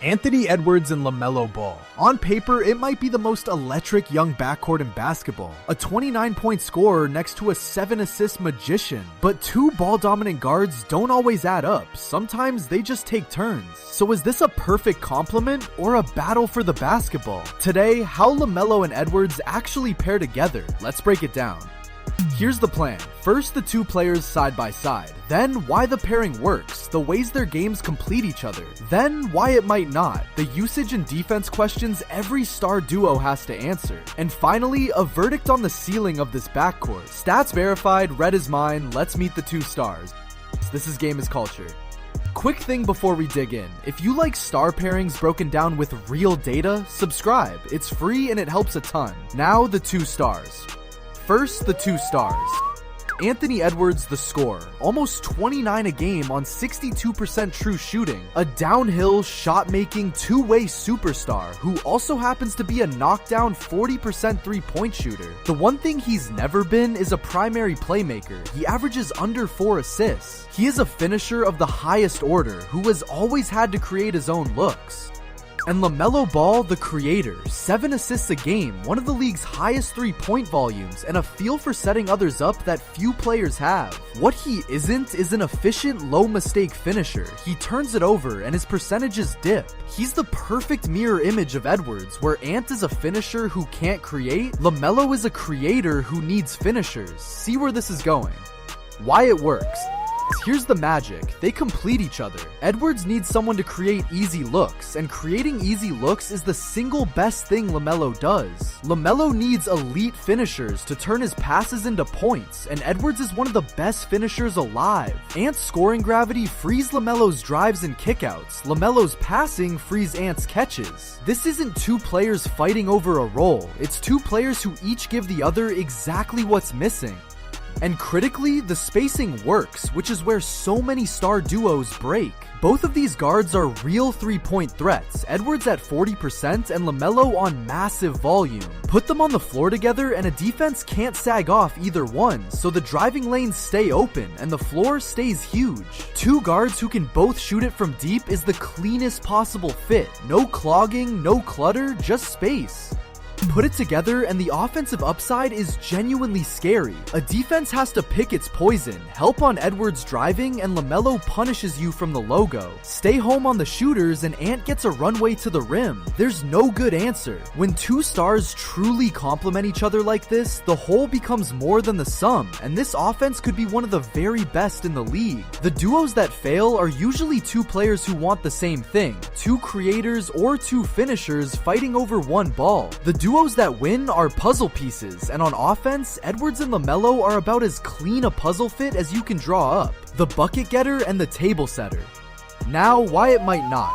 Anthony Edwards and LaMelo Ball. On paper, it might be the most electric young backcourt in basketball. A 29-point scorer next to a 7-assist magician. But two ball-dominant guards don't always add up. Sometimes they just take turns. So is this a perfect complement or a battle for the basketball? Today, how LaMelo and Edwards actually pair together. Let's break it down. Here's the plan. First, the two players side by side. Then, why the pairing works, the ways their games complete each other. Then, why it might not, the usage and defense questions every star duo has to answer. And finally, a verdict on the ceiling of this backcourt. Stats verified, red is mine, let's meet the two stars. This is Game is Culture. Quick thing before we dig in, if you like star pairings broken down with real data, subscribe. It's free and it helps a ton. Now, the two stars. First, the two stars. Anthony Edwards, the scorer, almost 29 a game on 62% true shooting. A downhill, shot-making, two-way superstar who also happens to be a knockdown 40% three-point shooter. The one thing he's never been is a primary playmaker. He averages under 4 assists. He is a finisher of the highest order who has always had to create his own looks. And LaMelo Ball, the creator, 7 assists a game, one of the league's highest three-point volumes, and a feel for setting others up that few players have. What he isn't is an efficient, low-mistake finisher. He turns it over, and his percentages dip. He's the perfect mirror image of Edwards, where Ant is a finisher who can't create, LaMelo is a creator who needs finishers. See where this is going. Why it works. Here's the magic. They complete each other. Edwards needs someone to create easy looks, and creating easy looks is the single best thing LaMelo does. LaMelo needs elite finishers to turn his passes into points, and Edwards is one of the best finishers alive. Ant's scoring gravity frees LaMelo's drives and kickouts. LaMelo's passing frees Ant's catches. This isn't two players fighting over a role. It's two players who each give the other exactly what's missing. And critically, the spacing works, which is where so many star duos break. Both of these guards are real three-point threats, Edwards at 40% and LaMelo on massive volume. Put them on the floor together and a defense can't sag off either one, so the driving lanes stay open and the floor stays huge. Two guards who can both shoot it from deep is the cleanest possible fit. No clogging, no clutter, just space. Put it together and the offensive upside is genuinely scary. A defense has to pick its poison, help on Edwards driving, and LaMelo punishes you from the logo. Stay home on the shooters and Ant gets a runway to the rim. There's no good answer. When two stars truly complement each other like this, the whole becomes more than the sum, and this offense could be one of the very best in the league. The duos that fail are usually two players who want the same thing, two creators or two finishers fighting over one ball. The duos that win are puzzle pieces, and on offense, Edwards and LaMelo are about as clean a puzzle fit as you can draw up. The bucket getter and the table setter. Now, why it might not.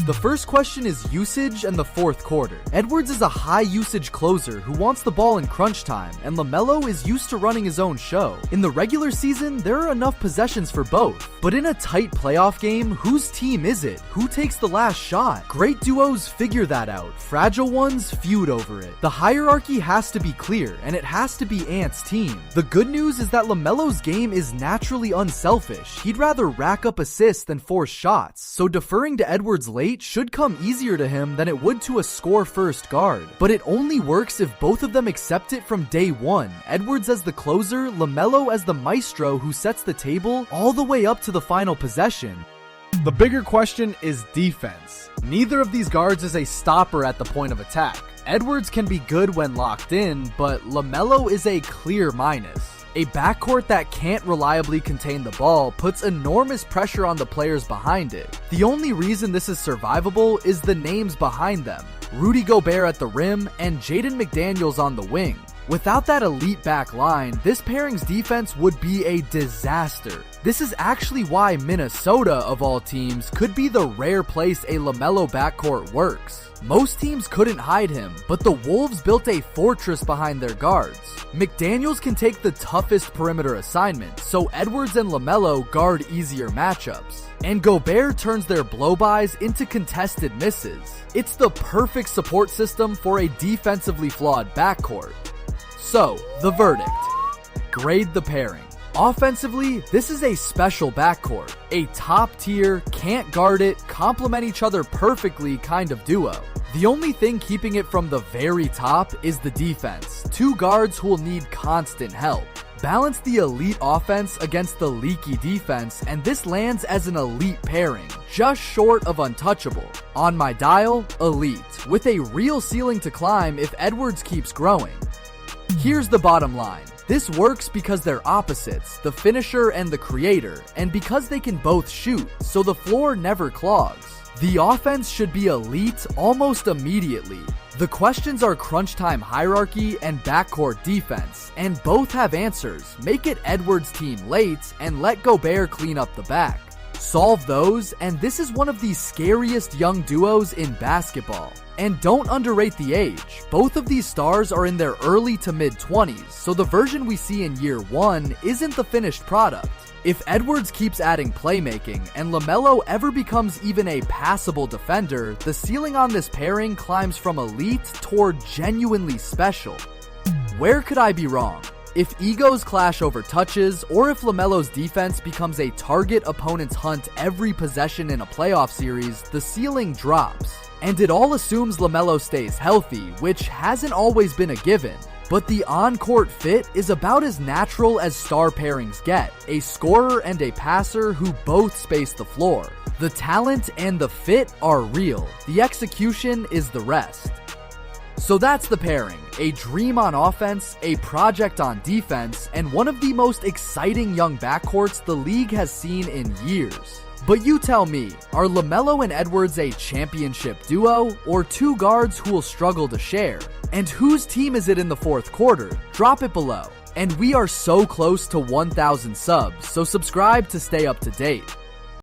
The first question is usage and the fourth quarter. Edwards is a high usage closer who wants the ball in crunch time, and LaMelo is used to running his own show. In the regular season, there are enough possessions for both. But in a tight playoff game, whose team is it? Who takes the last shot? Great duos figure that out. Fragile ones feud over it. The hierarchy has to be clear, and it has to be Ant's team. The good news is that LaMelo's game is naturally unselfish. He'd rather rack up assists than force shots, so deferring to Edwards late should come easier to him than it would to a score-first guard. But it only works if both of them accept it from day one. Edwards as the closer, LaMelo as the maestro who sets the table all the way up to the final possession. The bigger question is defense. Neither of these guards is a stopper at the point of attack. Edwards can be good when locked in, but LaMelo is a clear minus. A backcourt that can't reliably contain the ball puts enormous pressure on the players behind it. The only reason this is survivable is the names behind them. Rudy Gobert at the rim and Jaden McDaniels on the wing. Without that elite back line, this pairing's defense would be a disaster. This is actually why Minnesota, of all teams, could be the rare place a LaMelo backcourt works. Most teams couldn't hide him, but the Wolves built a fortress behind their guards. McDaniels can take the toughest perimeter assignments, so Edwards and LaMelo guard easier matchups. And Gobert turns their blow-bys into contested misses. It's the perfect support system for a defensively flawed backcourt. So, the verdict. Grade the pairing. Offensively, this is a special backcourt, a top tier, can't guard it, complement each other perfectly kind of duo. The only thing keeping it from the very top is the defense, two guards who will need constant help. Balance the elite offense against the leaky defense, and this lands as an elite pairing, just short of untouchable. On my dial, elite, with a real ceiling to climb if Edwards keeps growing. Here's the bottom line. This works because they're opposites, the finisher and the creator, and because they can both shoot, so the floor never clogs. The offense should be elite almost immediately. The questions are crunch time hierarchy and backcourt defense, and both have answers. Make it Edwards' team late and let Gobert clean up the back. Solve those, and this is one of the scariest young duos in basketball. And don't underrate the age. Both of these stars are in their early to mid-20s, so the version we see in year one isn't the finished product. If Edwards keeps adding playmaking and LaMelo ever becomes even a passable defender, the ceiling on this pairing climbs from elite toward genuinely special. Where could I be wrong? If egos clash over touches, or if LaMelo's defense becomes a target opponent's hunt every possession in a playoff series, the ceiling drops. And it all assumes LaMelo stays healthy, which hasn't always been a given. But the on-court fit is about as natural as star pairings get, a scorer and a passer who both space the floor. The talent and the fit are real, the execution is the rest. So that's the pairing, a dream on offense, a project on defense, and one of the most exciting young backcourts the league has seen in years. But you tell me, are LaMelo and Edwards a championship duo, or two guards who will struggle to share? And whose team is it in the fourth quarter? Drop it below. And we are so close to 1,000 subs, so subscribe to stay up to date.